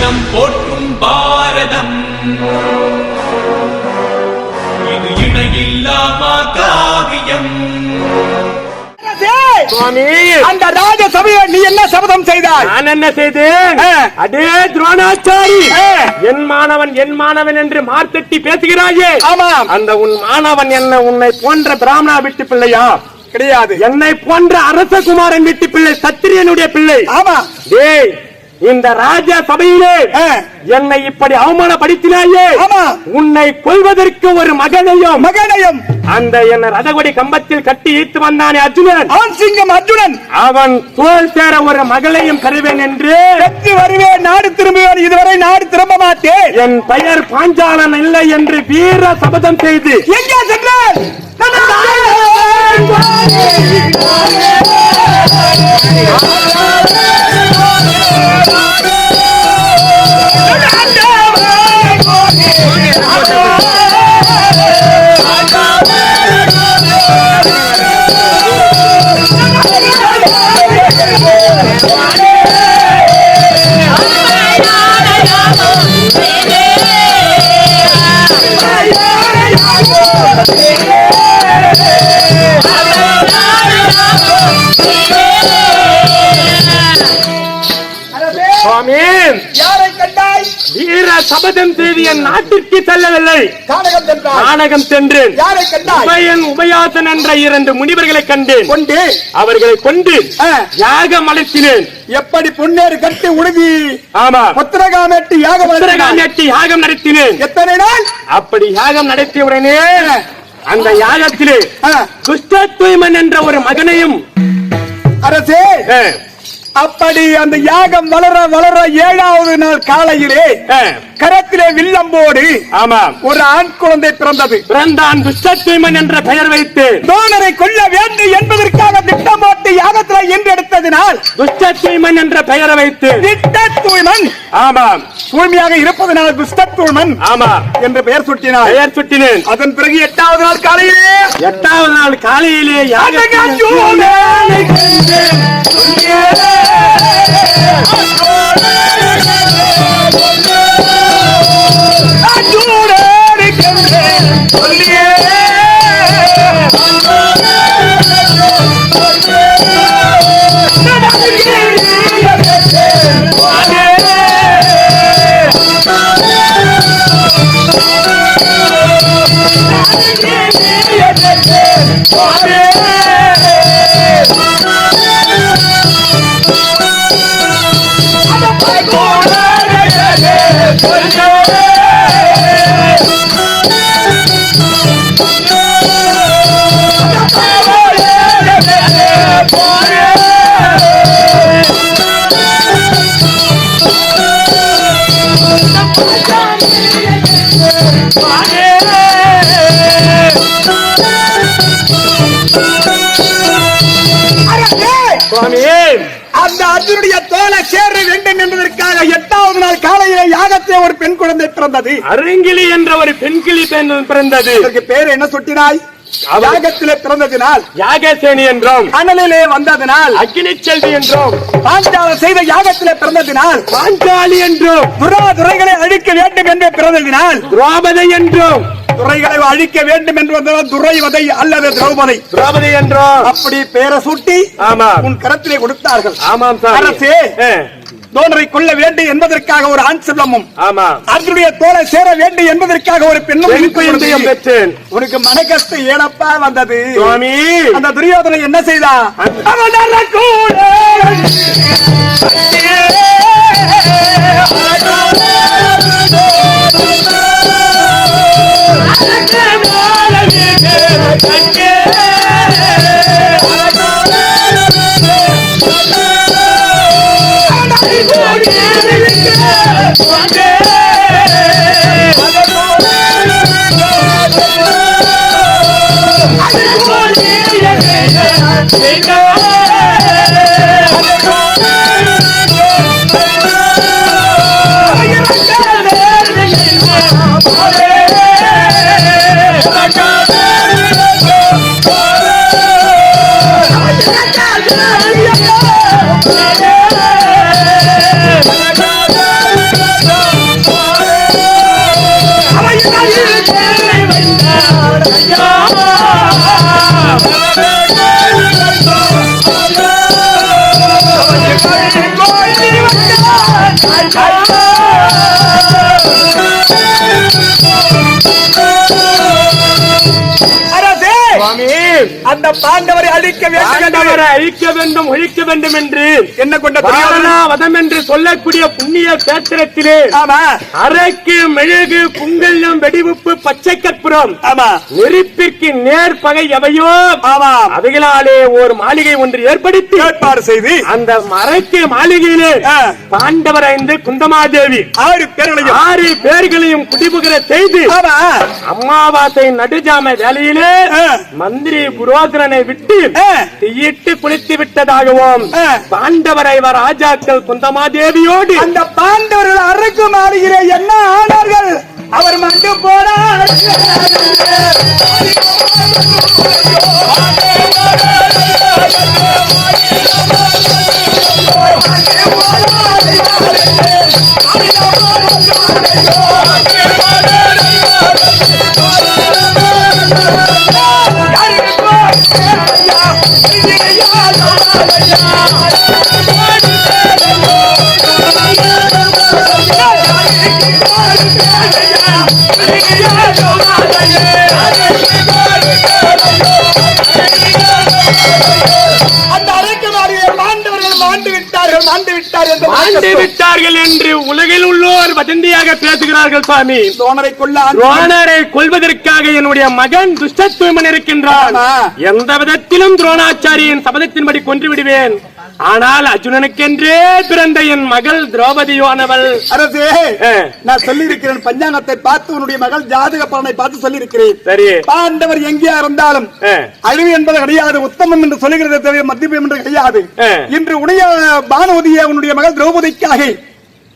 அகிலம் போற்றும் பாரதம் இது இணையில்லாமா காவியம். அந்த ராஜசபையை நீ என்ன சபதம் செய்தாய்? நான் என்ன செய்தேன்? அடே துரோணாச்சாரி, என் மாணவன் என்று மார்த்தட்டி பேசுகிறாயே. ஆமாம். அந்த உன் மாணவன் என்ன உன்னை போன்ற பிராமணா வீட்டு பிள்ளையா? கிடையாது. என்னை போன்ற அரசகுமாரன் வீட்டு பிள்ளை, சத்திரியனுடைய பிள்ளை. ஆமா. டேய், இந்த ராஜ சபையிலே என்னை இப்படி அவமானப்படுத்தினாயே. உன்னை கொல்வதற்கு ஒரு மகனையும் அந்த என்ன ரதகொடி கம்பத்தில் கட்டி ஈர்த்து வந்தானே அர்ஜுனன், அவன் சிங்கம் அர்ஜுனன், அவன் தோல் சேர ஒரு மகளையும் கருவேன் என்று வருவேன், நாடு திரும்புவேன், இதுவரை நாடு திரும்ப மாட்டேன், என் பெயர் பாஞ்சாலன் இல்லை என்று வீர சபதம் செய்து எங்கே சென்றார்? யாரை கண்டாய்? வீர சபதம் செய்து என் நாட்டிற்கு செல்லவில்லை, நாடகம் சென்றேன். யாரை கண்டாய்? உபயாசன் என்ற 2 முனிவர்களை கண்டேன். அவர்களை கொண்டு யாகம் நடத்தினேன். எப்படி பொன்னேறு கட்டி உடுதி? ஆமா, புத்திரகாமேட்டி யாகம் நடத்தினேன். எத்தனை நாள்? அப்படி யாகம் நடத்திய உடனே அந்த யாகத்திலே துஷ்டத்துய்மன் என்ற ஒரு மகனையும் அரசே, அப்படி அந்த யாகம் வளர வளர 7வது நாள் காலையிலே கரத்திலே வில்லம்போடு ஒரு ஆண் குழந்தை பிறந்தான். துஷ்டத்துய்மன் என்ற பெயர் வைத்து தோழரை கொல்ல வேண்டும் என்பதற்காக திட்டம் போட்டு யாகத்தில் என்றெடுத்ததினால் துஷ்டத்துய்மன் என்ற பெயரை வைத்து திட்டத்துய்மன், ஆமாம், தூய்மையாக இருப்பதனால் துஷ்டத்துய்மன் என்று பெயர் சுட்டினேன். அதன் பிறகு 8வது நாள் காலையிலே அந்த அர்ஜுனுடைய தோலை சேர வேண்டும் என்பதற்காக 8வது நாள் காலையிலே யாகத்திலே ஒரு பெண் குழந்தை பிறந்தது. அருங்கிலி என்ற ஒரு பெண் கிளி பிறந்தது. அதற்கு பேர் என்ன சுட்டினாய்? யாகத்திலே பிறந்ததினால் யாகசேனி என்றோம், அனலிலே வந்ததினால் அக்னி செல்வி என்றோம், பாஞ்சாலம் செய்த யாகத்திலே பிறந்ததினால் பாஞ்சாலி என்றும், துரைகளை அழிக்க வேண்டும் என்று பிறந்ததினால் துரோபதை என்றும், துரைகளை அழிக்க வேண்டும் என்று வந்தால் துரைவதை அல்லது திரௌபதி என்றோம் அப்படி பேரை சூட்டி உன் கரத்திலே கொடுத்தார்கள். ஆமாம் அரசே, தோழரை கொள்ள வேண்டும் என்பதற்காக ஒரு ஆண் செல்வமும், அர்ஜுனுடைய தோலை சேர வேண்டும் என்பதற்காக ஒரு பெண்ணும் பெற்றேன். உனக்கு மன கஷ்டம் ஏனப்பா வந்தது? அந்த துரியோதனை என்ன செய்தா? அந்த பாண்டவரை அழிக்க வேண்டும் ஒழிக்க வேண்டும் என்று என்ன கொண்ட வதம் என்று சொல்லக்கூடிய புண்ணிய கேத்திரத்திலே அரைக்கு மெழுகு குங்கல்யம் வெடிவுப்பு பச்சை கற்பூரம் நெருப்பிற்கு நேர்பகை எவையோ அவைகளாலே ஒரு மாளிகை ஒன்று ஏற்படுத்தி ஏற்பாடு செய்து அந்த அரைக்கு மாளிகையிலே பாண்டவர் 5 குந்தமாதேவி 6 பேர்களையும் குடிபுகிற செய்து அமாவாசை நடுஜாம வேலையிலே மந்திரி புரோகிரனை விட்டு தீயிட்டு குளித்து விட்டதாகவும் பாண்டவரை ராஜாக்கள் குந்தமாதேவியோடு அந்த பாண்டவர்கள் அறைக்கு மாறுகிற என்ன ஆனார்கள் அவர் மண்டு போனார் விட்டார்கள் என்று உலகில் உள்ளோர் வதந்தியாக பேசுகிறார்கள் சுவாமி. துரோணரை கொல்வதற்காக என்னுடைய மகன் துஷ்டத்துவமன் இருக்கின்றான். எந்த விதத்திலும் துரோணாச்சாரியின் சபதத்தின்படி கொன்று விடுவேன். ஆனால் அர்ஜுனனுக்கென்றே பிறந்த என் மகள் திரௌபதியானவள். அரசே, நான் சொல்லி இருக்கிறேன், பஞ்சாங்கத்தை பார்த்து உன்னுடைய மகள் ஜாதக பலனை பார்த்து சொல்லி இருக்கிறேன். சரி, பாண்டவர் எங்கே இருந்தாலும் அழிவு என்பது கிடையாது, உத்தமம் என்று சொல்லுகிறது தவிர மத்தியம் என்று கிடையாது. இன்று உடைய பானுவதியை உன்னுடைய மகள் திரௌபதிக்காக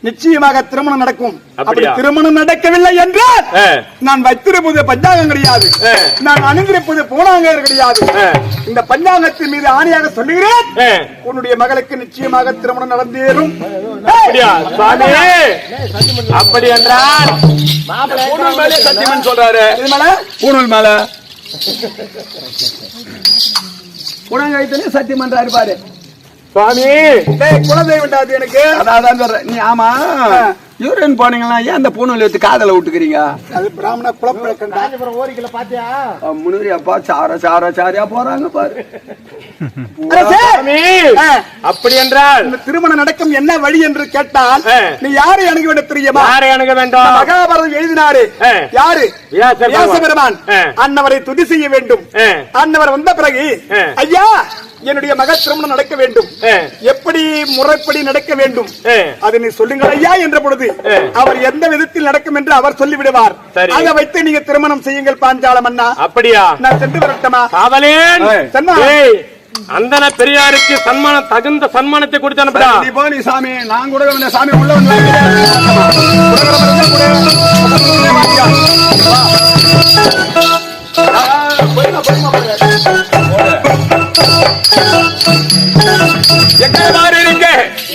நிச்சயமாக திருமணம் நடக்கும். அப்படி திருமணம் நடக்கவில்லை என்றால் நான் வைத்திருப்பது பஞ்சாங்கம் கிடையாது, நான் அணிந்திருப்பது பூனாங்கர் கிடையாது. இந்த பஞ்சாங்கத்தின் மீது ஆணையாக சொல்லுகிறேன், உன்னுடைய மகளுக்கு நிச்சயமாக திருமணம் நடந்தேறும். அப்படி என்றால் சத்தியமன் சொல்றாரு, பூணூல் மேல பூனாங்கத்திலே சத்தியம் பண்றாரு பாரு சுவாமி. குலதெய்வம் எனக்கு அதான் சொல்றேன். நீ ஆமா யூரின் போனீங்களா, ஏன் அந்த பூணூல் எடுத்து காதல விட்டுக்கிறீங்க? அது பிராமண குலப்பழக்கம். ஓரிக்கல பாத்தியா முன்னூரி அப்பா சாரியா போறாங்க பாரு. அப்படி என்றால் திருமணம் நடக்கும் என்ன வழி என்று கேட்டால் நீ யாரை அணுக வேண்டும் தெரியுமா? யாரை அணுக வேண்டும்? மகாபாரதம் எழுதினாரு யாரு? வியாசபெருமான். அன்னவரை துதி செய்ய வேண்டும். அன்னவர் வந்த பிறகு ஐயா என்னுடைய மகள் திருமணம் நடக்க வேண்டும், எப்படி முறைப்படி நடக்க வேண்டும் அதை நீ சொல்லுங்கள் ஐயா என்ற பொழுது அவர் எந்த விதத்தில் நடக்கும் என்று அவர் சொல்லிவிடுவார். அதை வைத்து நீங்க திருமணம் செய்யுங்கள் பாஞ்சால மன்னா. அப்படியா? நான் சென்று வரட்டுமா? அந்தன பெரியாருக்கு சன்மானம், தகுந்த சன்மானத்தை கொடுத்து அனுப்புறா. நீ போ, நீ சாமி, நான் கூட வந்த சாமி உள்ள வந்து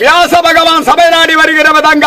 வியாச பகவான் சபை நாடி வருகிறவதாங்க.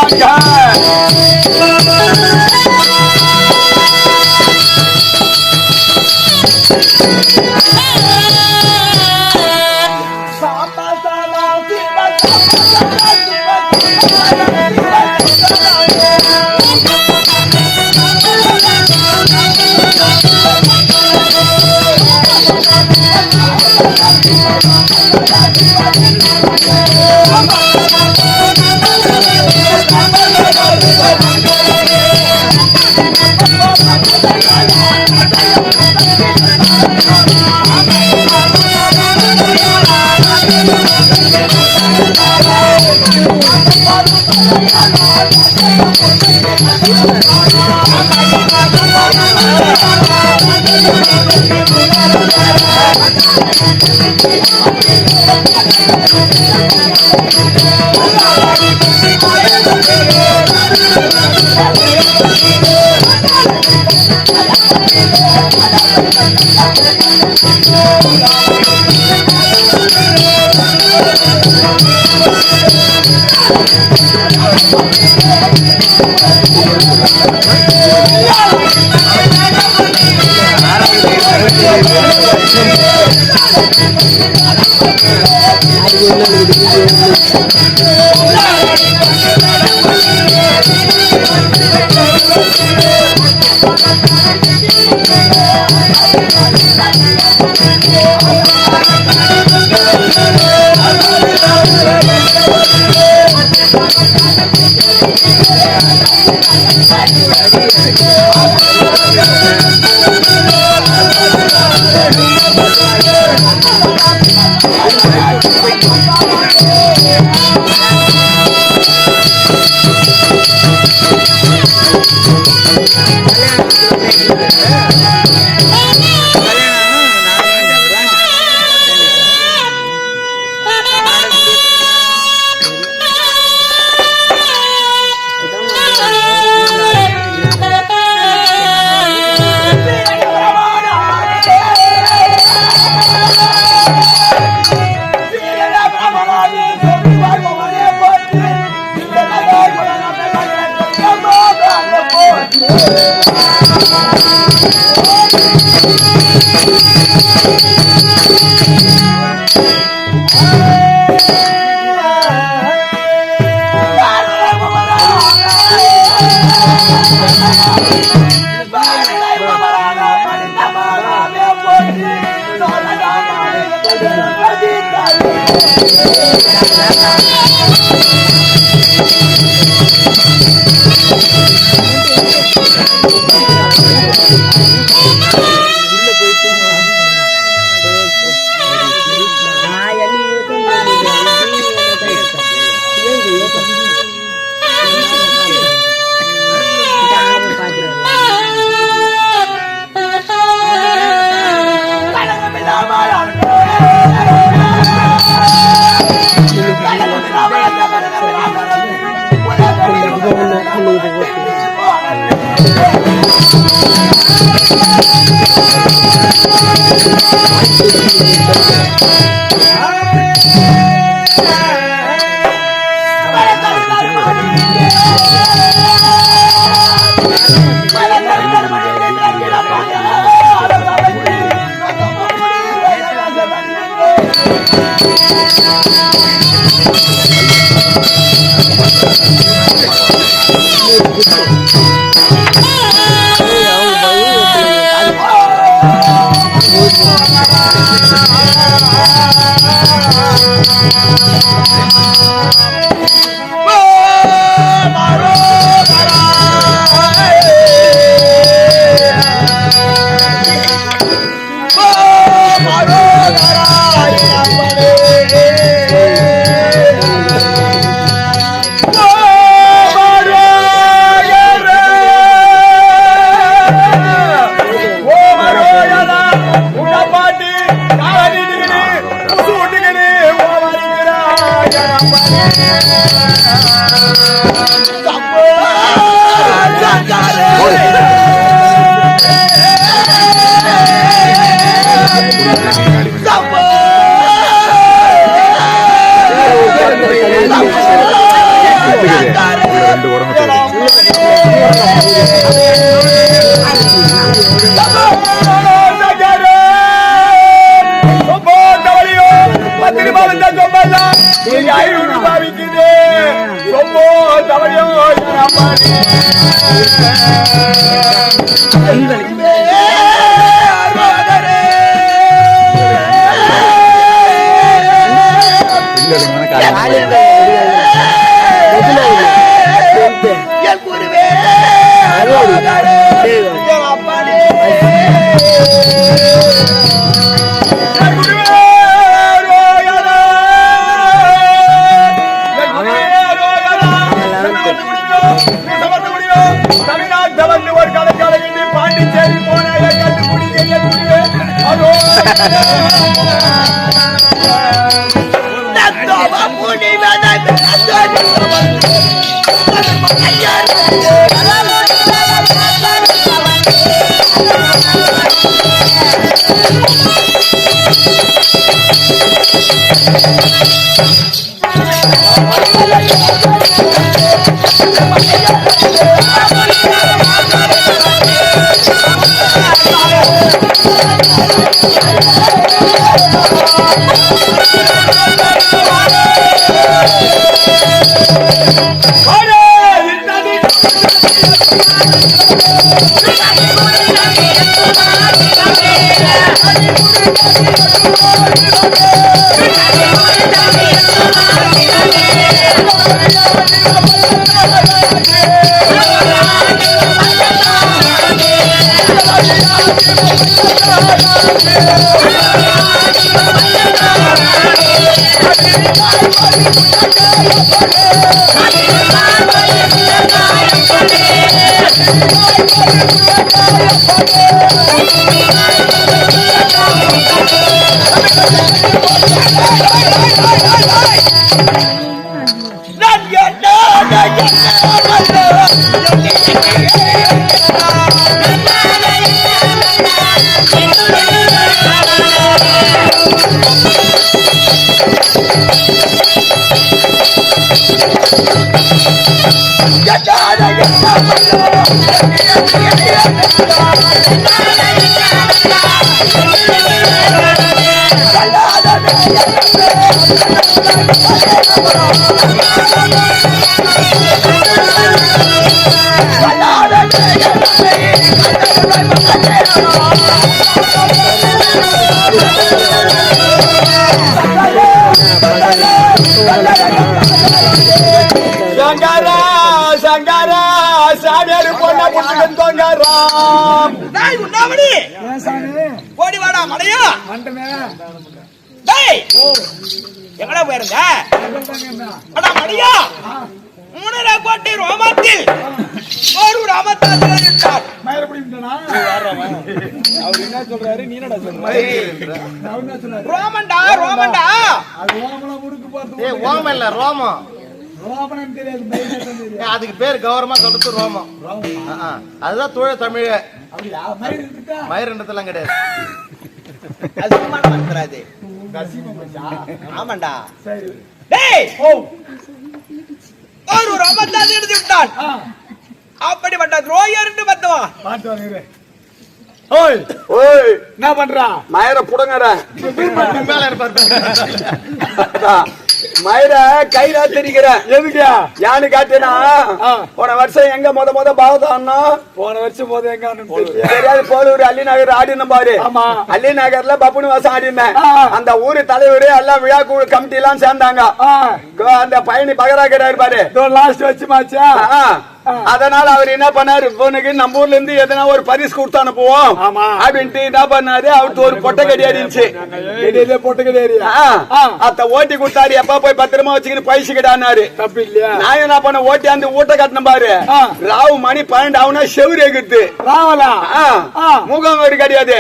Ayah ஓடி வாடா மலையா எங்கடா போயிருந்த மலையா 3 கோட்டை ரோமத்தில் ஒரு ராமத்தால் இருந்தார். அவர் என்ன சொல்றாரு, நீ என்னடா சொல்ற? ரோமன்டா ரோமன்டா ஓமம் இல்ல ரோமம். அதுக்கு பேர் கௌரவமா சொல்றது ரோமம். அதுதான் தூய தமிழ். மயிரண்டதெல்லாம் கிடையாது. ஆமாண்டா. ஒரு ரோமத்தால் எடுத்து விட்டான். அப்படிப்பட்ட துரோயர் என்று பத்துவான். என்ன பண்றா? மயிர புடுங்கற மேல இருப்பாரு. மயிர கையில தெரிகிற எதுக்கு யானு காட்டினா போன வருஷம் எங்க முத பாவதான்னா போன வருஷம் போது எங்க தெரியாது. போலூர் அள்ளி நகர் ஆடின பாரு. அள்ளி நகர்ல பப்புனு வாசம் ஆடினேன். அந்த ஊரு தலைவரு எல்லாம் விழா கமிட்டி எல்லாம் சேர்ந்தாங்க. அந்த பயணி பகராக்கிறாரு பாரு, லாஸ்ட் வச்சு மாச்சா. அதனால அவர் என்ன பண்ணாரு, இவனுக்கு நம்ம ஊர்ல இருந்து எதனா ஒரு பரிசு கொடுத்து அனுப்புவோம் அப்படின்ட்டு என்ன பண்ணாரு, அவருக்கு ஒரு பொட்டை கடியாடி இருந்துச்சு. பொட்டை கடியாடி அத்த ஓட்டி கொடுத்தாரு. எப்ப போய் பத்திரமா வச்சுக்கிட்டு பைசு கிடானாரு. தப்பு இல்லையா? நான் என்ன பண்ண ஓட்டி அந்த ஊட்ட கட்டணும் பாரு. ராவு மணி 12 ஆகுனா செவுரு எகுது. ராவலா மூகாங்கூர் கிடையாது.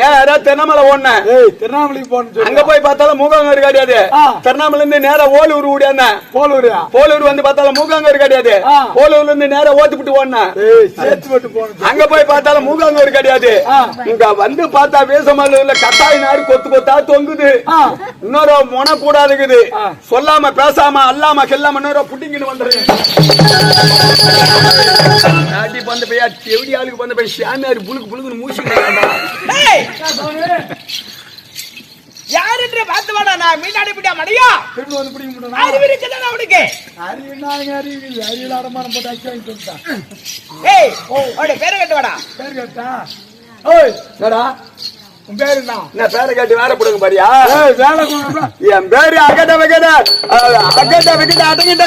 நேரா திருவண்ணாமலை ஓடுன. திருவண்ணாமலைக்கு போன அங்க போய் பார்த்தாலும் மூகாங்கூர் கிடையாது. திருவண்ணாமலை இருந்து நேரா ஓலூர் ஓடியாந்த. போலூர் வந்து பார்த்தாலும் மூகாங்கூர் கிடையாது. போலூர்ல நேரம் ஓட்டுப்பட்டு ஓடுன. அங்க போய் பார்த்தாலும் மூகாங்கூர் கிடையாது. இங்க வந்து பார்த்தா வேசமல்ல கட்டாய நாடு கொத்து கொத்தா தொங்குது. இன்னொரு மொன கூடாதுக்குது. சொல்லாம பேசாம அல்லாம கெல்லாம இன்னொரு புட்டிங்கன்னு வந்துடுறேன். வந்து போய் எப்படி ஆளுக்கு வந்து போய் சாமியார் புழுக்கு புழுக்குன்னு மூச்சு. யார் என்று பார்த்து வாடா. நான் மீனாடி பிடியா மடியா திரும்ப வந்து பிடிக்க முடியும். அறிவு இருக்குதானே அவனுக்கு? அறிவில் அடமானம் போட்டு அடிச்சு வாங்கி சொல்லிட்டான். ஏய் அவனுடைய பேரை கேட்டு வாடா. பேர் கேட்டா ஓய் சடா உன் பேரு என்ன? நான் பேரை கேட்டு வேலை போடுங்க பாரியா. வேலை என் பேரு அகட வகட அகட வகட அடங்கிட்ட.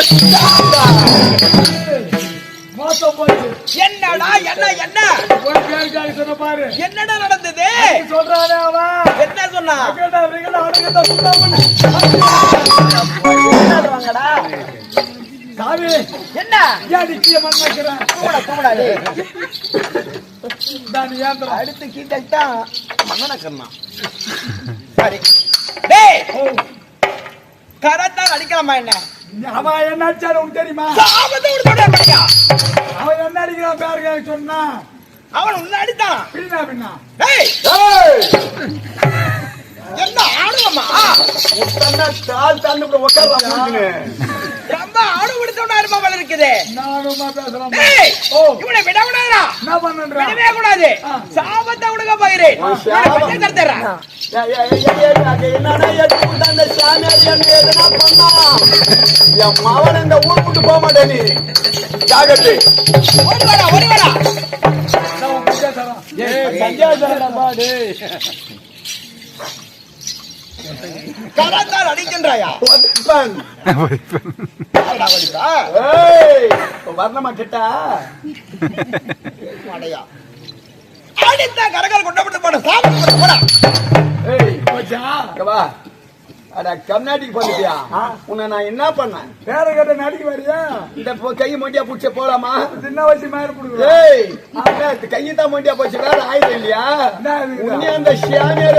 என்னடா என்ன என்ன சொன்ன பாரு. என்னடா நடந்தது சொல்றானே அவன். என்ன சொன்னா? சாமி என்ன அடுத்து கீட்டா மகனக்கண்ணா. சரி டேய் கரத்தான் அடிக்கலாமா? என்ன அவன் என்ன அடிச்சாரு உனக்கு தெரியுமா? அவன் என்ன அடிக்கிறான் பேரு சொன்னா அவன் உன்னை அடித்தான். பின்னா டேய், என்ன ஆடுவமா? தாள் தாண்டு உட்கார்றான். ரொம்ப ஆடு விடுத்தோட அனுபவம் இருக்குது. நானுமா பேசுறேன். டேய், இவனை விடக்கூடாதுடா. என்ன பண்றேன்? விடவே கூடாது. சாபத்தை விடுங்க போயிரு. இவனை தடுத்துறேன். என்னன்னா எதுக்கு அந்த சாமியார் என்ன எதுனா பண்ணா என் மவன் இந்த ஊர் விட்டு போக மாட்டேன். நீ ஜாகிரதை. ஓடி வாடா, ஓடி வாடா. கரத்தால் அடிக்கின்றாயா? வர்ணமா கிட்டா அடையா அடித்த கரகால் கொண்டப்பட்டு போட சாப்பிட்டு போடா. கர்நாடிக்கு பண்ணிட்டியா? உன்னை நான் என்ன பண்ணேன்? வேற கேட்ட நாடிக்கு வரியா? இந்த கை மொண்டியா புடிச்ச போலாமா? சின்ன வயசு மாதிரி கையத்தான் மொண்டியா போச்சு. வேற ஆயுதம் இல்லையா? உன்னை அந்த ஷியாமியார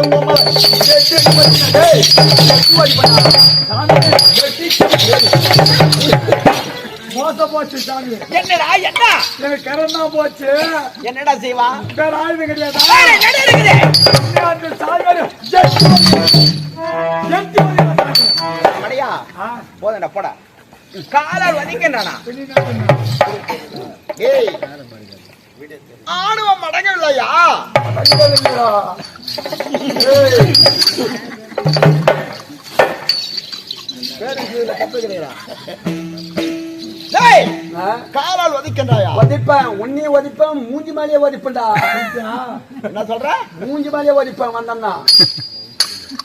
மோச போச்சு சாமி. என்னடா என்ன? எனக்கு கரண்ட் தான் போச்சு. என்னடா செய்வா? வேற ஆயுதம் கிடையாது. அடையா போதண்டா போடா. காலால் வதிக்கின்றானா? ஏய், ஆணவம் அடங்கவில்லையா? காலால் வதிக்கின்றாயா? வதிப்பேன், உன்னையும் வதிப்பேன், மூஞ்சி மேலேயே வதிப்பேன்டா. என்ன சொல்ற? மூஞ்சி மேலேயே வதிப்பேன் வந்தா.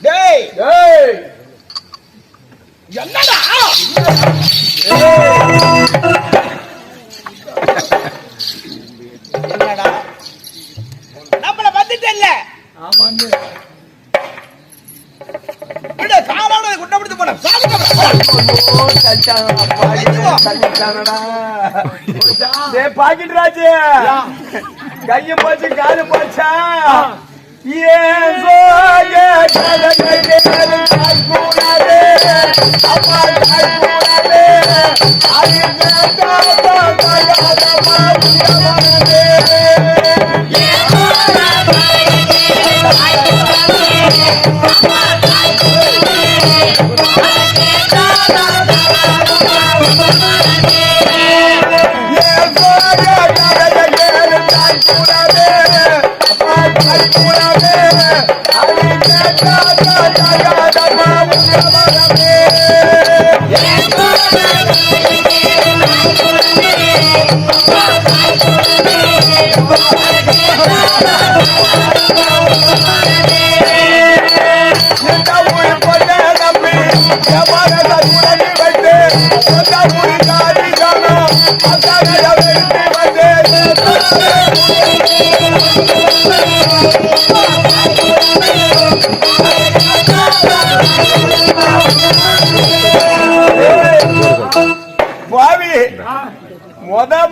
டேய் ஏய், என்னடா? என்னடா நம்மள வந்துட்டல்ல? விட காலால குண்டப்படுத்து போட சாப்பிட்டு பாக்கெட் ராஜு கைய போச்சு காலு போச்சா?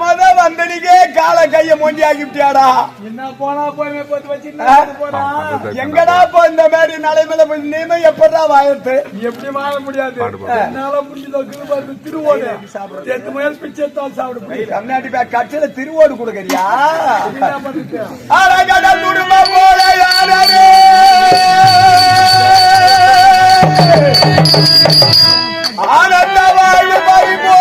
மொத வந்தடிக்கே கால கைய மொண்டி ஆகிட்டியாடா. என்ன போனா போய் எங்கடா போ இந்த மாதிரி நிலைமையில நீமே எப்படா வாயத்து? எப்படி வாழ முடியாது? என்னால முடிஞ்சது திருவோடு சாப்பிடுறது முயல் பிச்சைத்தால் சாப்பிடு. கர்நாடி பேக் கட்சியில திருவோடு கொடுக்கறியா? குடும்பம் போல யாரே ஆனந்த வாழ்வு பறிபோ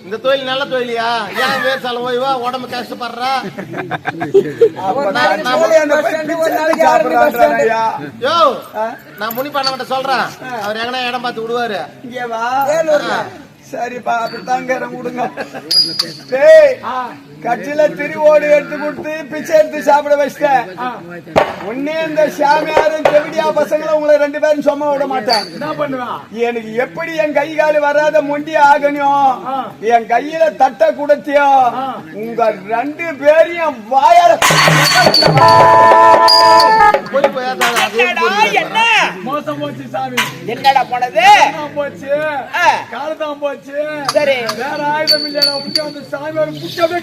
இந்த தொழில் நல்ல தொழிலியா? ஏன் வேர்சால ஓய்வா உடம்பு கஷ்டப்படுறா? யோ, நான் முனி பண்ண சொல்றேன், அவர் எங்கன்னா இடம் பார்த்து விடுவாரு. சரிப்பா, அப்படித்தாங்க விடுங்க. கட்சியில திருவோடு எடுத்து கொடுத்து பிச்சை எடுத்து சாப்பிட வச்சிட்டேன். உன்னே இந்த சாமியாரும் செவிடியா பசங்களை உங்களை 2 பேரும் சும்மா விட மாட்டேன். என்ன பண்ணுவா? எனக்கு எப்படி என் கை காலு வராத மொண்டி ஆகணும், என் கையில தட்ட குடத்தியோ உங்க 2 பேரையும் வாயால என்ன மோசம் போச்சு சாமி. என்னடா போனது? போச்சு, காலதான் போச்சு. சரி, வேற ஆயுதம் இல்ல. வந்து சாமியார் முக்கியமே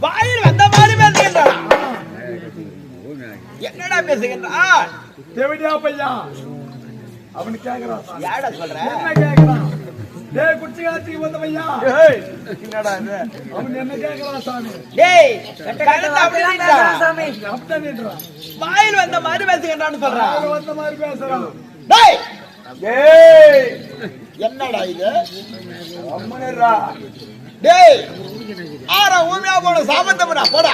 வாயில் வந்த மாதிரி பேசுகின்றான். என்னடா பேசுகின்றான்? தேவடியா பையா அவனு கேக்குறான். யாரா சொல்ற? என்ன கேக்குறான்? டேய் குச்சிகாச்சி வந்த பையா. ஏய் என்னடா இது? அவன் என்ன கேக்குறான் சாமி? டேய் கரெக்ட் அப்படின்றா சாமி. அப்படின்றா. வாயில் வந்த மாதிரி பேசுகின்றான்னு சொல்றான். வாயில் வந்த மாதிரி பேசுறான். டேய் டேய் என்னடா இது? அம்மனரா. டேய் ஆரா ஊமையா போட சாமந்தம்டா போடா.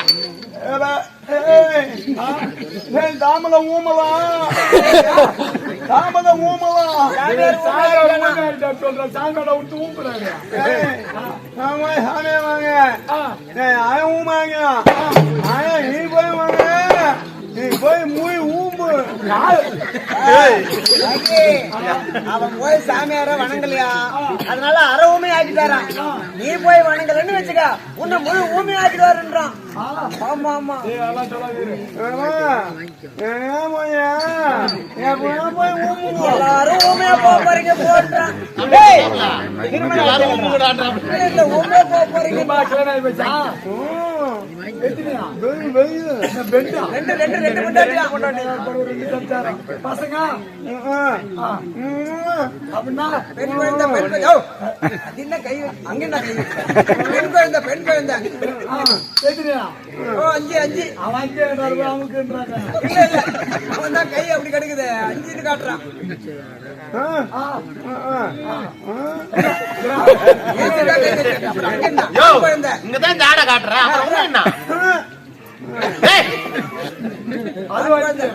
ஏய் தாமல ஊமலா. தாமல ஊமலா. சாங்கட சொல்ற சாங்கட விட்டு ஊம்பறாங்க. ஆமா சாமே வாங்க. ஆய ஊமாங்க. ஆய நீ போய் வாங்க. நீ போய் மூய் ஊம்பு. அவன் போய் சாமியார வணங்கலையா, அதனால அரை ஊமை ஆக்கிட்டாரான். நீ போய் வணங்கலன்னு வச்சுக்க, உன்னை முழு ஊமை ஆக்கிடுவாருன்றான். ஆமா ஆமா எல்லாரும் ஊமையா போக போறீங்க போட்டான். ஊமையா போக போறீங்க. பசங்க பெண் குழந்தை பெண் குழந்தை பெண் குழந்தை 5 அவன் தான் கை அப்படி கிடக்குது 5 காட்டுறான். இங்கதான் ஜாட காட்டுறேன்.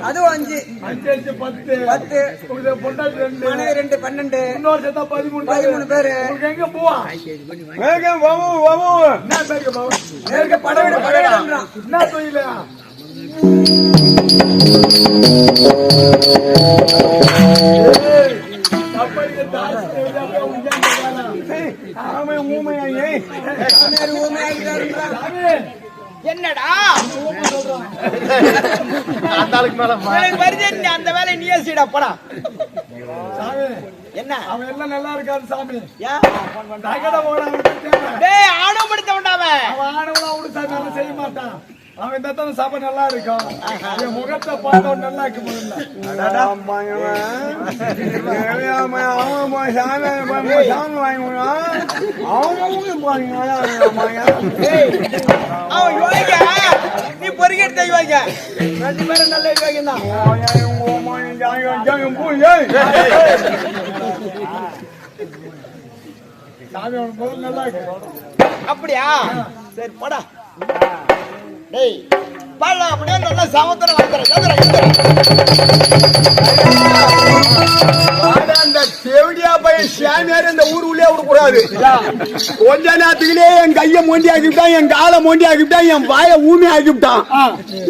அது 5 5 10 10 உங்களுக்கு பொண்டாட்டி 2 மனைவி 2 12 இன்னொரு சேர்த்தா 13 பேரு உங்களுக்கு எங்க போவா வேகம் வாமு என்ன பேருக்கு பாவம் நேர்க்க படவிடன்றான் என்ன தொழிலா அப்படி தாஸ் ஆமே ஊமையா ஏய் என்னடா அந்த ஆளுக்கு மேல எனக்கு வருது அந்த வேலை நீயே சீடா போடா சாமி என்ன அவன் எல்லாம் நல்லா இருக்காரு சாமி ஏன் நகட போட டேய் ஆணவப்படுத்தவன்டா அவன் ஆணவனா அவனு சாமி நல்லா செய்ய மாட்டான் அவன் இந்த தான் சாப்பாடு நல்லா இருக்கும் என் முகத்தை பார்த்தவன் நல்லா இருக்கு அவன் யோகிக்க நீ பொறுக்கிட்டு யோகிக்க 2 பேரும் நல்ல யோகியம் தான் சாமி அவன் முதல் நல்லா இருக்கு அப்படியா சரி போடா டேய் பால அப்படியே நல்லா சமுத்திரம் அந்த தேவடியா பையன் சாமியார் இந்த ஊர் உள்ளே விடக்கூடாது. கொஞ்ச நேரத்துக்குள்ளே என் கைய மோண்டி ஆக்கிவிட்டான், என் காலை மோண்டி ஆக்கிவிட்டான், என் வாய ஊமி ஆக்கிவிட்டான்.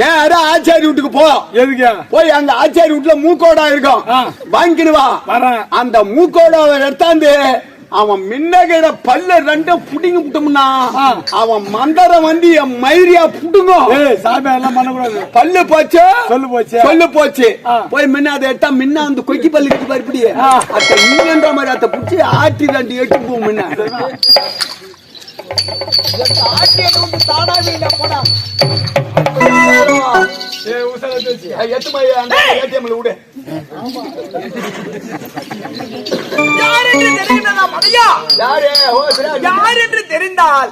நேரா ஆச்சாரி வீட்டுக்கு போ. எதுக்கு போய் அங்க ஆச்சாரி வீட்டுல மூக்கோடா இருக்கும், வாங்கின்னு வா. அந்த மூக்கோடாவை எடுத்தாந்து அவன் முன்னகிற பல்ல ரெண்டும் புடிங்க விட்டோம்னா அவன் மந்தரம் வந்து என் மயிரியா புடுங்கும். சாமி எல்லாம் பண்ணக்கூடாது. பல்லு போச்சு சொல்லு போச்சு போய் முன்ன அதை எடுத்தா முன்ன அந்த கொக்கி பல்லு இருக்கு பருப்படி அத்த நீங்கன்ற மாதிரி அத்தை புடிச்சு ஆட்டி 2 எட்டு போகும் முன்ன போடா ஏடிஎம்ல விடு. யார் என்று தெரிந்ததா மடையா? யார் என்று தெரிந்தால்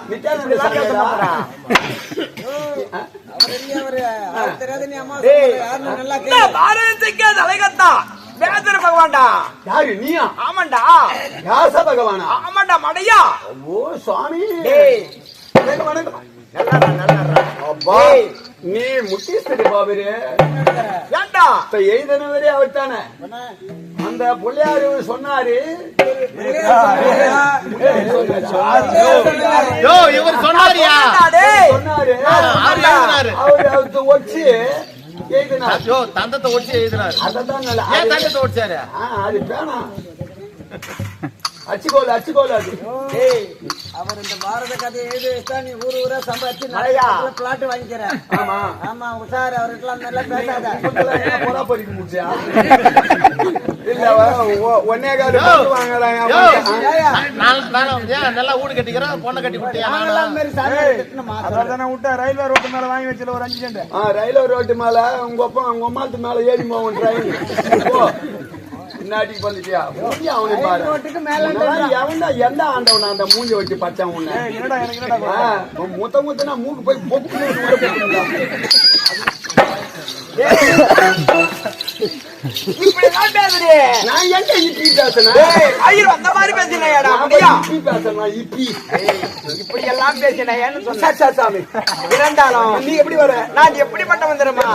பாரதத்துக்கு தலைகத்தா வேதர பகவான்டா. யாரு நீயா? ஆமாண்டா. யாச பகவானா? ஆமாண்டா மடையா. ஓ சுவாமி. டேய் வணக்கம். நல்லா அப்பா நீ முட்டீஸ்வரி பாபரே ஏண்டா எழுதினவரே அவர் தானே. அந்த பிள்ளையாரு சொன்னாரு இவர் சொன்னாரியா சொன்னாரு அவரு வச்சு ஐயோ தந்தத்தை ஒடிச்சு எழுதினாரு. அதான் ஏன் தந்தத்தை ஒடிச்சாரு? அது வேணாம் அச்சுக்கோல் அது. அவர் இந்த பாரத கதையை எழுதி வச்சா நீ ஊரா சம்பாதிச்சு பிளாட் வாங்கிக்கிற. ஆமா ஆமா உஷார் அவருக்கெல்லாம் நல்லா பேசாத. பொறா பொறிக்க முடியா இல்ல ஒன்னே காடு வாங்கலாம். நல்லா வீடு கட்டிக்கிறேன் பொண்ணை கட்டி விட்டியா? விட்டா ரயில்வே ரோட்டு மேல வாங்கி வச்சுல ஒரு 5 சென்ட். ரயில்வே ரோட்டு மேல உங்க அப்பா உங்க அம்மாத்து மேல ஏறி போவோம் ட்ரெயின் நாட்டிக்கு வந்துட்டியா? அவனை பாரு எந்த ஆண்டவன் அந்த மூஞ்சி வச்சு பச்சான் உன்ன முத்தனா மூக்கு போய் பொக்கு நான் எங்க இப்படி பேசுறேன்? அந்த மாதிரி பேசினா இப்படி பேசுறேன் இப்படி இப்படி எல்லாம் பேசினேன்னு சொன்ன சாமி இருந்தாலும் நீ எப்படி வர? நான் எப்படிப்பட்ட வந்துடுமா?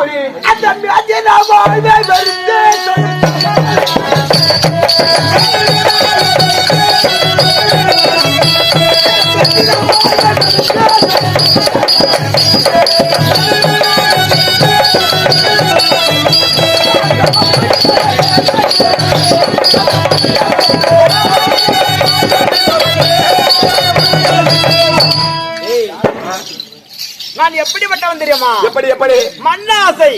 நான் எப்படிப்பட்டவன் தெரியுமா? எப்படி மண்ணாசை,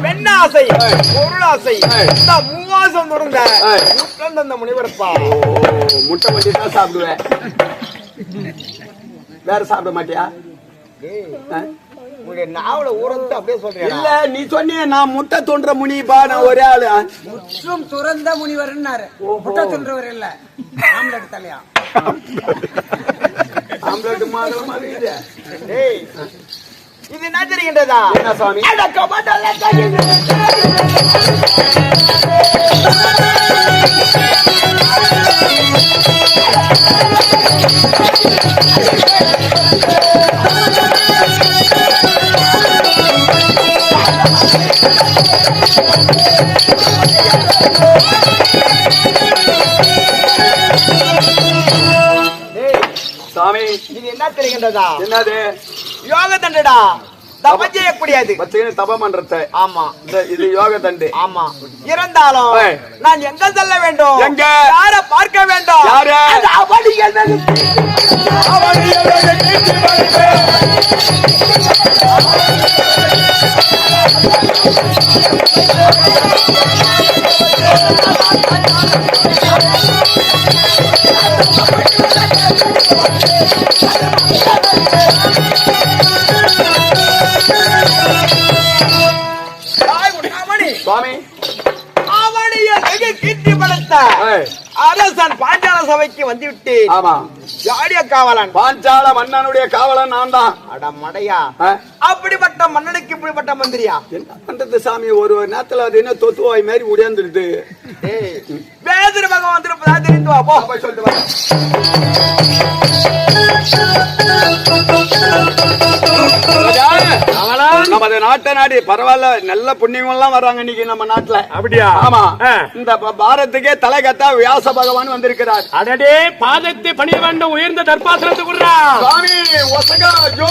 பெண்ணாசை, பொருளாசை, இந்த 3 மாசம் தொடர்ந்த முட்டந்த முனிவரப்பா. முட்டை வண்டி தான் சாப்பிடுவேன், வேற சாப்பிட மாட்டியா? உங்களுடைய நாவல ஊரத்து அப்படியே சொல்றேன். இல்ல நீ சொன்னிய நான் முட்டை தோன்ற முனிப்பா, நான் ஒரே ஆளு. முற்றும் துறந்த முனிவர்னாரு. முட்டை தோன்றவர் இல்ல, ஆம்லெட் தலையா. ஆம்லெட் மாதிரி இது என்ன தெரிகின்றதா? என்ன சுவாமி? சாமி இது என்ன தெரிகின்றதா? என்னது? யோக தண்டடா. தபம் செய்யக்கூடியது. தபம் பண்றது. ஆமா. இது யோக தண்டு. ஆமா. இருந்தாலும் நான் எங்க செல்ல வேண்டும்? எங்க? யார பார்க்க வேண்டும்? யாரு? அவடிகள் சுவாமி அரசன் பாஞ்சால சபைக்கு வந்து விட்டேன். ஆமா. யாடிய காவலன்? பாஞ்சால மன்னனுடைய காவலன் நான் தான். அட மடையா, அப்படிப்பட்ட மன்னனுக்கு இப்படிப்பட்ட மந்திரியா? என்ன பண்றது சாமி? ஒரு நேரத்துல அது என்ன தொத்துவாய் மாதிரி உடையாந்துருது. வேதிர பகவான் வந்திருப்பதா தெரிந்து வா. போ போய் சொல்லிட்டு வா. நமது நாட்டை நாடி பரவாயில்ல, நல்ல புண்ணியம் எல்லாம் வர்றாங்க இன்னைக்கு நம்ம நாட்டுல. அப்படியா? ஆமா. இந்த பாரத்துக்கே தலை கத்தா வியாச பகவான் வந்திருக்கிறார். அடடே, பாதத்தை பணிய வேண்டும், உயர்ந்த தர்பாசனத்துக்கு சுவாமி ஒசகா ஜோ.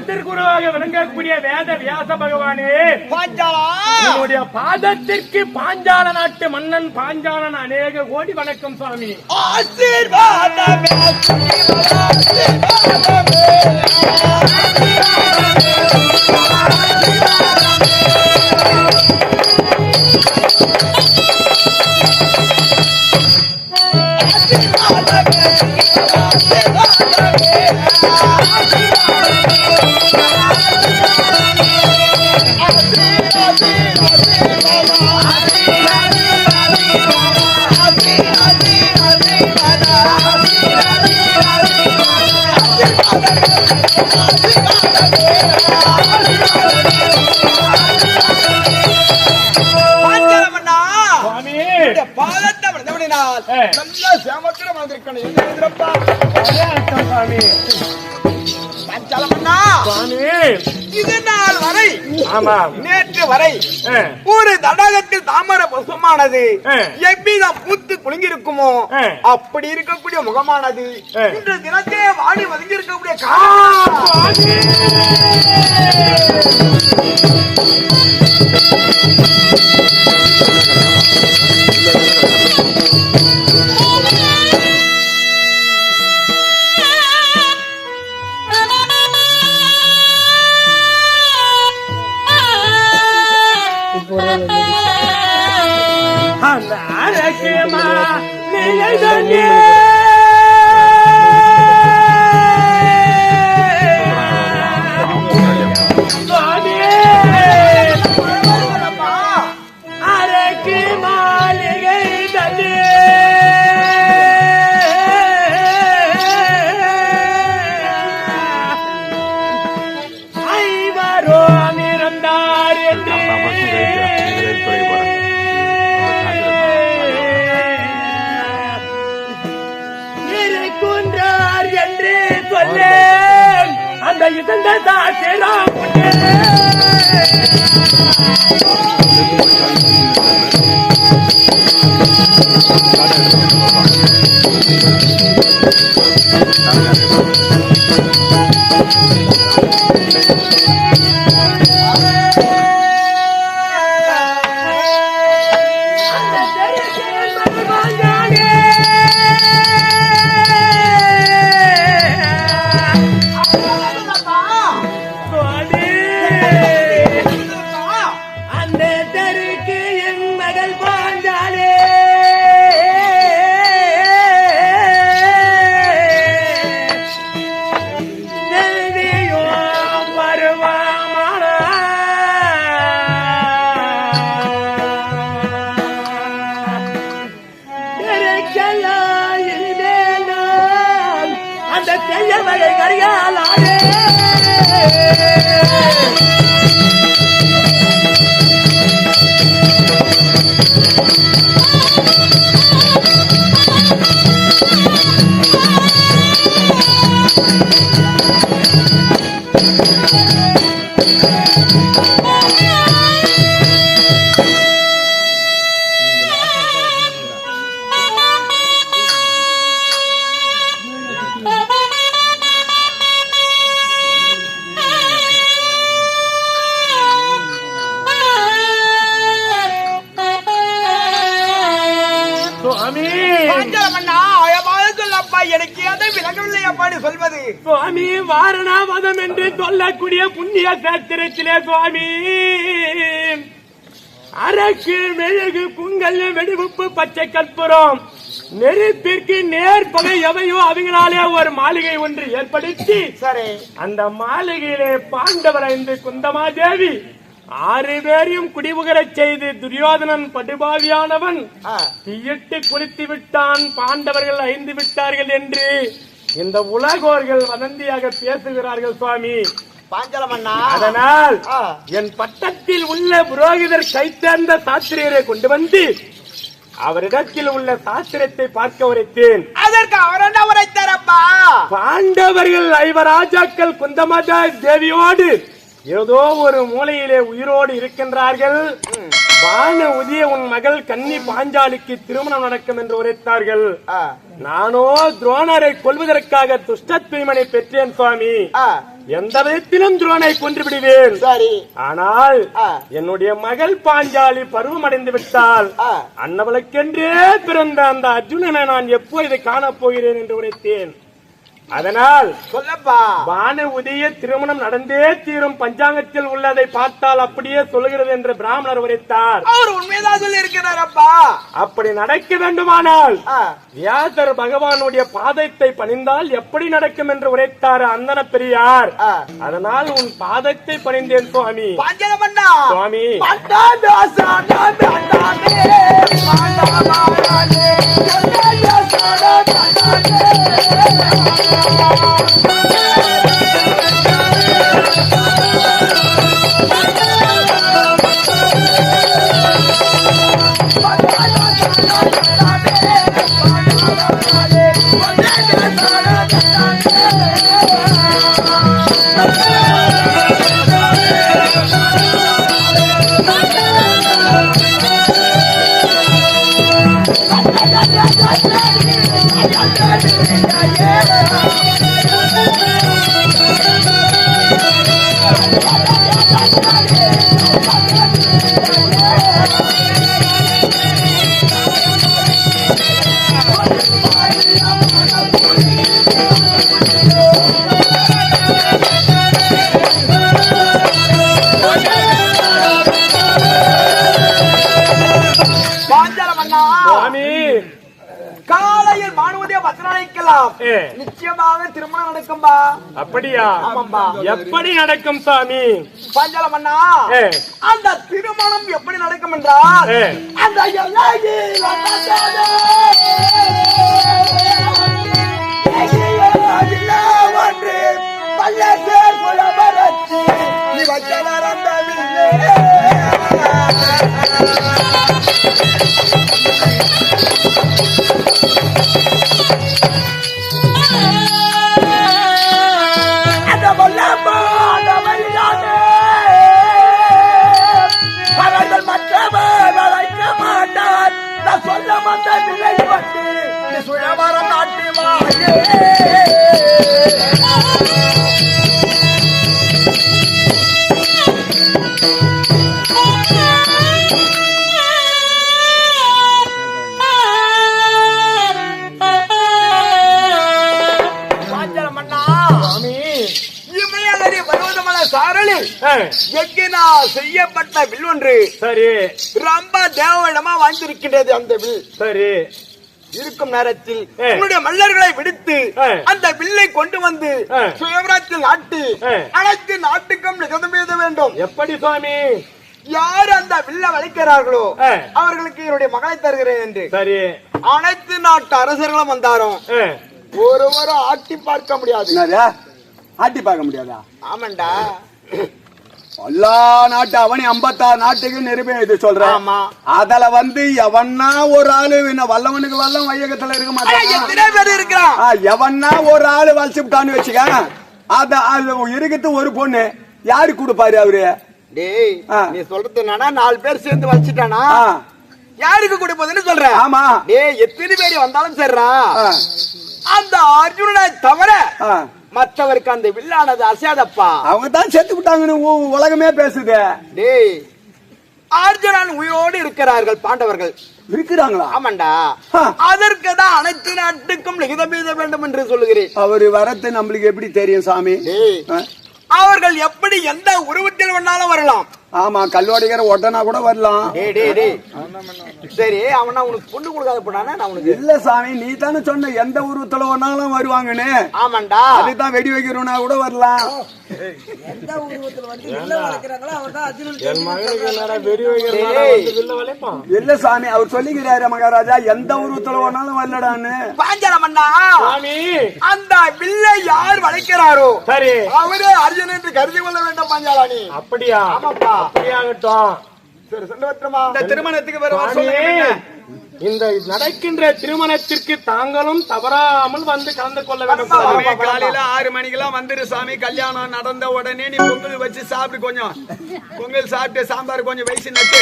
திருக்குறளாக விளங்கக்கூடிய வேத வியாச பகவானே, உன்னுடைய பாதத்திற்கு பாஞ்சால நாட்டு மன்னன் பாஞ்சாலன் அநேக கோடி வணக்கம் சுவாமி. இது நாள் வரை, ஆமா நேற்று வரை ஒரு தடாகத்தில் தாமரை புஷ்பமானது எவ்விதம் பூத்து குலுங்கிருக்குமோ அப்படி இருக்கக்கூடிய முகமானது இன்று தினத்தே வாடி வதங்கி இருக்கக்கூடிய எனக்கு அதை விளங்கவில்லை அப்பாடி சொல்வது. சுவாமி வாரணாவதம் என்று சொல்லக்கூடிய புண்ணிய சாத்திரத்திலே சுவாமி அரக்கு மெழுகு குங்கல் வெடிவுப்பு பச்சை கற்பூரம் நெருப்பிற்கு நேர்பகை எவையோ அவங்களாலே ஒரு மாளிகை ஒன்று ஏற்படுத்தி சரி அந்த மாளிகையிலே பாண்டவர் 5 குந்தமாதேவி 6 பேரையும் குடிபுகரச் செய்து துரியோதனன் படுபாவியானவன் தீயிட்டு குளித்து விட்டான், பாண்டவர்கள் 5 விட்டார்கள் என்று இந்த உலகோர்கள் வதந்தியாக பேசுகிறார்கள் சுவாமி. அதனால் என் பட்டத்தில் உள்ள புரோகிதர் கை சேர்ந்த சாஸ்திரியரை கொண்டு வந்து அவரிடத்தில் உள்ள சாஸ்திரத்தை பார்க்க உரைத்தேன். அதற்கு அவர் உரைத்தாரப்பா. பாண்டவர்கள் 5 ராஜாக்கள் குந்தமாதா தேவியோடு ஏதோ ஒரு மூலையிலே உயிரோடு இருக்கின்றார்கள். வான உதய உன் மகள் கன்னி பாஞ்சாலிக்கு திருமணம் நடக்கும் என்று உரைத்தார்கள். நானோ துரோணரை கொல்வதற்காக துஷ்டத்வீமனை பெற்றேன் சுவாமி. எந்த விதத்திலும் துரோணை கொன்று விடுவேன். ஆனால் என்னுடைய மகள் பாஞ்சாலி பருவம் அடைந்து விட்டால் அன்னவளுக்கென்றே பிறந்த அந்த அர்ஜுனனை நான் எப்போது காணப் போகிறேன் என்று உரைத்தேன். அதனால் சொல்லப்பா வான உதய திருமணம் நடந்தே தீரும், பஞ்சாங்கத்தில் உள்ளதை பார்த்தால் அப்படியே சொல்லுகிறது என்று பிராமணர் உரைத்தார். அவர் உண்மைதான் சொல்லி இருக்கிறார் அப்பா. அப்படி நடக்க வேண்டுமானால் வியாசர் பகவானுடைய பாதத்தை பணிந்தால் எப்படி நடக்கும் என்று உரைத்தார் அந்தன பெரியார். அதனால் உன் பாதத்தை பணிந்தேன் சுவாமி. சுவாமி பாஞ்சால மன்னா சுவாமி காலையில் பானுவதே பத்திராணிக்கலாம் நிச்சயமாக திருமணம் நடக்கும்பா. அப்படியா? ஆமாம்பா. எப்படி நடக்கும் சாமி? பாஞ்சால மன்னா ஏ. அந்த திருமணம் எப்படி நடக்கும் என்றால் ஏ. அந்த எல்லையில் வந்ததே. ஒன்று பல்லக்கே புலவரத்தி நீ வச்சவரந்தவில்லை. அவர்கள் மற்றவர் அழைக்க மாட்டார். நான் சொல்ல மாட்ட விலை பட்டு நீ சுழவரம் நாட்டுவாயே. எங்கினா செய்யப்பட்ட வில் ஒன்று சரி ரொம்ப தேவவிடமா வாழ்ந்திருக்கின்றது. அந்த வில் சரி இருக்கும் நேரத்தில் உன்னுடைய மல்லர்களை விடுத்து அந்த வில்லை கொண்டு வந்து சுயவரத்தில் நாட்டு அனைத்து நாட்டுக்கும் நிகழ்ந்து வேண்டும். எப்படி சுவாமி? யார் அந்த வில்ல வளைக்கிறார்களோ அவர்களுக்கு என்னுடைய மகளை தருகிறேன் என்று சரி அனைத்து நாட்டு அரசர்களும் வந்தாரோ ஒருவரும் ஆட்டி பார்க்க முடியாது. ஆட்டி பார்க்க முடியாதா? ஆமாண்டா. எல்லா நாட்டு அவனி 56 நாட்டுக்கு நிரூபம் இது சொல்றான். அதுல வந்து எவன்னா ஒரு ஆளு வல்லவனுக்கு வல்லம் வையகத்துல இருக்க மாட்டான். எத்தனை பேர் இருக்கிறான்? எவன்னா ஒரு ஆளு வலிச்சுட்டான்னு வச்சுக்க, அது இருக்குது ஒரு பொண்ணு யாரு கொடுப்பாரு அவரு? டேய் நீ சொல்றது என்னன்னா 4 பேர் சேர்ந்து வச்சுட்டானா யாருக்கு கொடுப்பதுன்னு சொல்ற? ஆமா. டேய் எத்தனை பேர் வந்தாலும் சரிடா, அந்த அர்ஜுனனை தவிர மற்றவருக்கு அந்த வில்லானது அசையாதப்பா. அவங்க தான் செத்து விட்டாங்கன்னு உலகமே பேசுது. டேய் அர்ஜுனன் உயிரோடு இருக்கிறார்கள் பாண்டவர்கள். இருக்கிறாங்களா? ஆமாண்டா. அதற்கு தான் அனைத்து நாட்டுக்கும் லிகிதம் எழுத வேண்டும் என்று சொல்லுகிறேன். அவரு வரத்து நம்மளுக்கு எப்படி தெரியும் சாமி? அவர்கள் எப்படி எந்த உருவத்தில் வேணாலும் வரலாம். ஆமா, கல்லோடிக்கிற ஒட்டனா கூட வரலாம். சரி, அவனா உனக்கு பொண்ணு கொடுக்காத போனானா? நான் உனக்கு இல்ல சாமி, நீ தானே சொன்ன எந்த உருவத்துல வேணாலும் வருவாங்கன்னு. ஆமாண்டா, அதுதான் வெடி வைக்கிறோம்னா கூட வரலாம். எந்த உருவத்துல வந்து வில்ல வளைக்கிறாங்களோ அவர்தான் அர்ஜுனன். இல்ல சாமி, அவர் சொல்லிக்கிறாரு மகாராஜா, எந்த உருவத்துல வேணாலும் வரலடான்னு. பாஞ்சாலம் அண்ணா, அந்த வில்லை யார் வளைக்கிறாரோ சரி அவரே அர்ஜுனன் என்று கருதி கொள்ள வேண்டும். பாஞ்சாலானி. அப்படியா? ஆமாப்பா. அப்படியாகட்டும். சரி, செல்வத்திரமா இந்த திருமணத்துக்கு வர இந்த நடக்கின்ற திருமணத்திற்கு தாங்களும் தவறாமல் வந்து கலந்து கொள்ள வேண்டும். காலையில 6 மணிக்கெல்லாம் வந்துரு சாமி. கல்யாணம் நடந்த உடனே நீ பொங்கல் வச்சு சாப்பிடு. கொஞ்சம் பொங்கல் சாப்பிட்டு சாம்பார் கொஞ்சம் வயசு நட்டு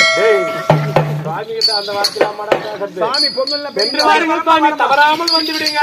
அந்த வார்த்தை சாமி பொங்கல் தவறாமல் வந்து விடுங்க.